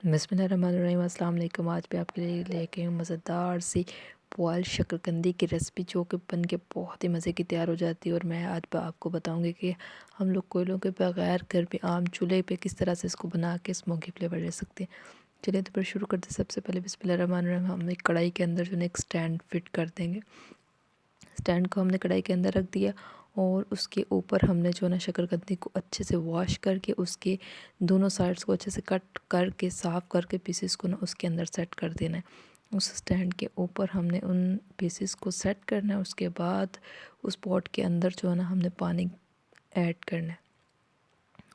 बिस्मिल्लाहिर्रहमानिर्रहीम। अस्सलाम वालेकुम। आज मैं आपके लिए लेके हूँ मज़ेदार सी बॉयल शकरकंदी की रेसिपी, जो कि बन के बहुत ही मज़े की तैयार हो जाती है। और मैं आज आपको बताऊंगी कि हम लोग कोयलों के बगैर घर पे आम चूल्हे पे किस तरह से इसको बना के स्मोकी फ्लेवर ले सकते हैं। चलिए तो फिर शुरू करते हैं। सबसे पहले बिस्मिल्लाहिर्रहमानिर्रहीम, हम एक कढ़ाई के अंदर जो है एक स्टैंड फिट कर देंगे। स्टैंड को हमने कढ़ाई के अंदर रख दिया और उसके ऊपर हमने जो है ना शकरकंदी को अच्छे से वॉश करके उसके दोनों साइड्स को अच्छे से कट करके साफ़ करके पीसेस को ना उसके अंदर सेट कर देना है। उस स्टैंड के ऊपर हमने उन पीसेस को सेट करना है। उसके बाद उस पॉट के अंदर जो है ना हमने पानी ऐड करना है,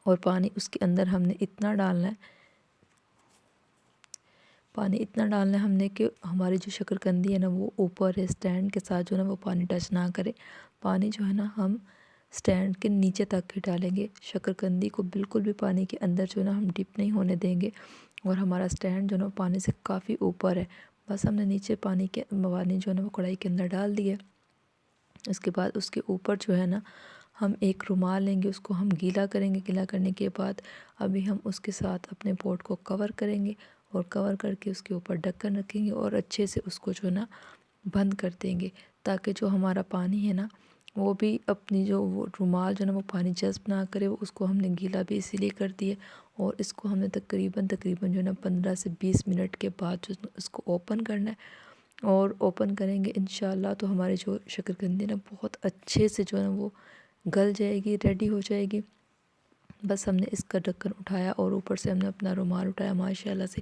और पानी उसके अंदर हमने इतना डालना है, पानी इतना डालना है हमने कि हमारी जो शकरकंदी है ना वो ऊपर है स्टैंड के साथ, जो है ना वो पानी टच ना करे। पानी जो है ना हम स्टैंड के नीचे तक ही डालेंगे। शकरकंदी को बिल्कुल भी पानी के अंदर जो है ना हम डिप नहीं होने देंगे। और हमारा स्टैंड जो है ना पानी से काफ़ी ऊपर है। बस हमने नीचे पानी जो है ना वो कढ़ाई के अंदर डाल दिया। उसके बाद उसके ऊपर जो है ना हम एक रुमाल लेंगे, उसको हम गीला करेंगे। गीला करने के बाद अभी हम उसके साथ अपने पॉट को कवर करेंगे, और कवर करके उसके ऊपर ढक्कन रखेंगे और अच्छे से उसको जो ना बंद कर देंगे, ताकि जो हमारा पानी है ना वो भी अपनी जो वो रुमाल जो है ना वो पानी जज़्ब ना करे। उसको हमने गीला भी इसीलिए कर दिया। और इसको हमने तकरीबन तकरीबन जो है ना 15 से 20 मिनट के बाद जो इसको ओपन करना है। और ओपन करेंगे इंशाल्लाह तो हमारी जो शकरकंदी ना बहुत अच्छे से जो है ना वो गल जाएगी, रेडी हो जाएगी। बस हमने इसका ढक्कन उठाया और ऊपर से हमने अपना रुमाल उठाया। माशाल्लाह से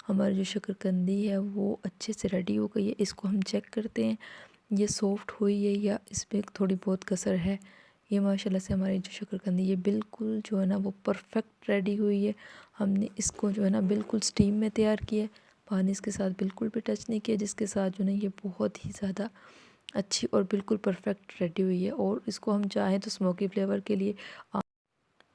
हमारी जो शकरकंदी है वो अच्छे से रेडी हो गई है। इसको हम चेक करते हैं ये सॉफ़्ट हुई है या इसमें थोड़ी बहुत कसर है। ये माशाल्लाह से हमारी जो शकरकंदी ये बिल्कुल जो है ना वो परफेक्ट रेडी हुई है। हमने इसको जो है ना बिल्कुल स्टीम में तैयार किया है, पानी इसके साथ बिल्कुल भी टच नहीं किया, जिसके साथ जो है ये बहुत ही ज़्यादा अच्छी और बिल्कुल परफेक्ट रेडी हुई है। और इसको हम चाहें तो स्मोकी फ्लेवर के लिए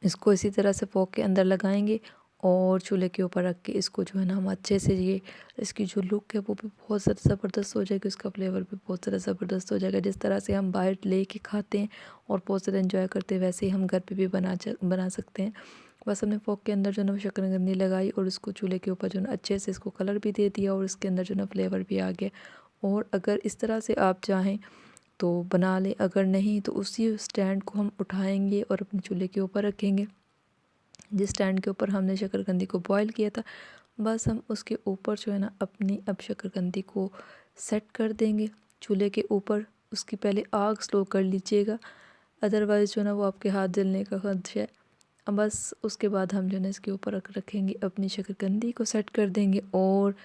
इसको इसी तरह से फोक के अंदर लगाएंगे और चूल्हे के ऊपर रख के इसको जो है ना हम अच्छे से ये इसकी जो लुक है वो भी बहुत ज़्यादा ज़बरदस्त हो जाएगी। उसका फ्लेवर भी बहुत ज़्यादा ज़बरदस्त हो जाएगा। जिस तरह से हम बाहर ले के खाते हैं और बहुत ज़्यादा एंजॉय करते हैं, वैसे ही हम घर पे भी बना सकते हैं। बस हमने फोक के अंदर जो है ना शकरकंदी लगाई और इसको चूल्हे के ऊपर जो है ना अच्छे से इसको कलर भी दे दिया और इसके अंदर जो है ना फ्लेवर भी आ गया। और अगर इस तरह से आप चाहें तो बना लें, अगर नहीं तो उसी स्टैंड को हम उठाएंगे और अपने चूल्हे के ऊपर रखेंगे, जिस स्टैंड के ऊपर हमने शकरकंदी को बॉईल किया था। बस हम उसके ऊपर जो है ना अपनी अब शकरकंदी को सेट कर देंगे चूल्हे के ऊपर। उसकी पहले आग स्लो कर लीजिएगा, अदरवाइज़ जो है ना वो आपके हाथ जलने का खदशा है। अब बस उसके बाद हम जो है ना इसके ऊपर रखेंगे, अपनी शकरकंदी को सेट कर देंगे और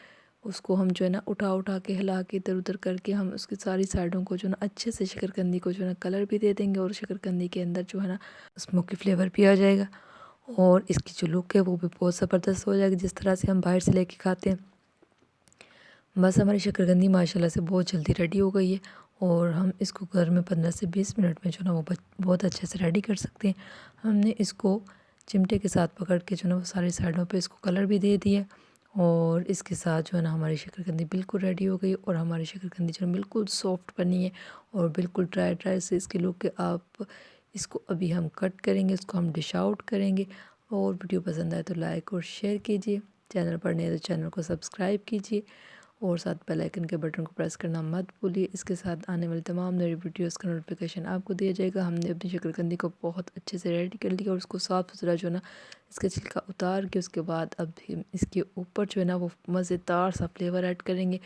उसको हम जो है ना उठा उठा के हिला के इधर उधर करके हम उसकी सारी साइडों को जो है ना अच्छे से शकरकंदी को जो है ना कलर भी दे देंगे। और शकरकंदी के अंदर जो है ना स्मोकी फ्लेवर भी आ जाएगा और इसकी जो लुक है वो भी बहुत ज़बरदस्त हो जाएगी, जिस तरह से हम बाहर से लेके खाते हैं। बस हमारी शकरकंदी माशाल्लाह से बहुत जल्दी रेडी हो गई है और हम इसको घर में 15 से 20 मिनट में जो ना वो बहुत अच्छे से रेडी कर सकते हैं। हमने इसको चिमटे के साथ पकड़ के जो ना वो सारी साइडों पे इसको कलर भी दे दिया और इसके साथ जो है ना हमारी शकरकंदी बिल्कुल रेडी हो गई। और हमारी शकरकंदी जो है बिल्कुल सॉफ्ट बनी है और बिल्कुल ड्राई ड्राई से इसकी लुक है। आप इसको अभी हम कट करेंगे, इसको हम डिश आउट करेंगे। और वीडियो पसंद आए तो लाइक और शेयर कीजिए, चैनल पर नए तो चैनल को सब्सक्राइब कीजिए और साथ बेल आइकन के बटन को प्रेस करना मत भूलिए। इसके साथ आने वाली तमाम नई वीडियोस का नोटिफिकेशन आपको दिया जाएगा। हमने अपनी शकरकंदी को बहुत अच्छे से रेडी कर लिया और उसको साफ़ सुथरा जो है ना इसका छिलका उतार के उसके बाद अब इसके ऊपर जो है ना वो मज़ेदार सा फ्लेवर ऐड करेंगे,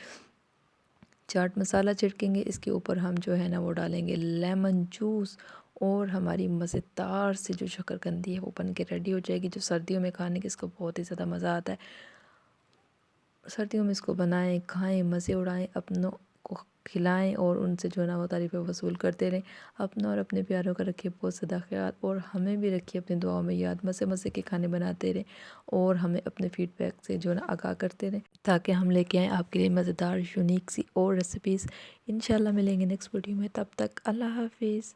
चाट मसाला छिड़केंगे। इसके ऊपर हम जो है ना वो डालेंगे लेमन जूस और हमारी मज़ेदार सी जो शकरकंदी है वो बन के रेडी हो जाएगी, जो सर्दियों में खाने के इसको बहुत ही ज़्यादा मज़ा आता है। सर्दियों में इसको बनाएं, खाएं, मज़े उड़ाएं, अपनों को खिलाएं और उनसे जो है ना वो तारीफ़ें वसूल करते रहें। अपनों और अपने प्यारों का रखिए बहुत ज़्यादा ख्याल और हमें भी रखिए अपनी दुआओं में याद। मज़े मज़े के खाने बनाते रहें और हमें अपने फीडबैक से जो है ना आगाह करते रहें, ताकि हम लेके आएँ आपके लिए मज़ेदार यूनिक सी और रेसिपीज़। इंशाल्लाह मिलेंगे नेक्स्ट वीडियो में, तब तक अल्लाह हाफिज़।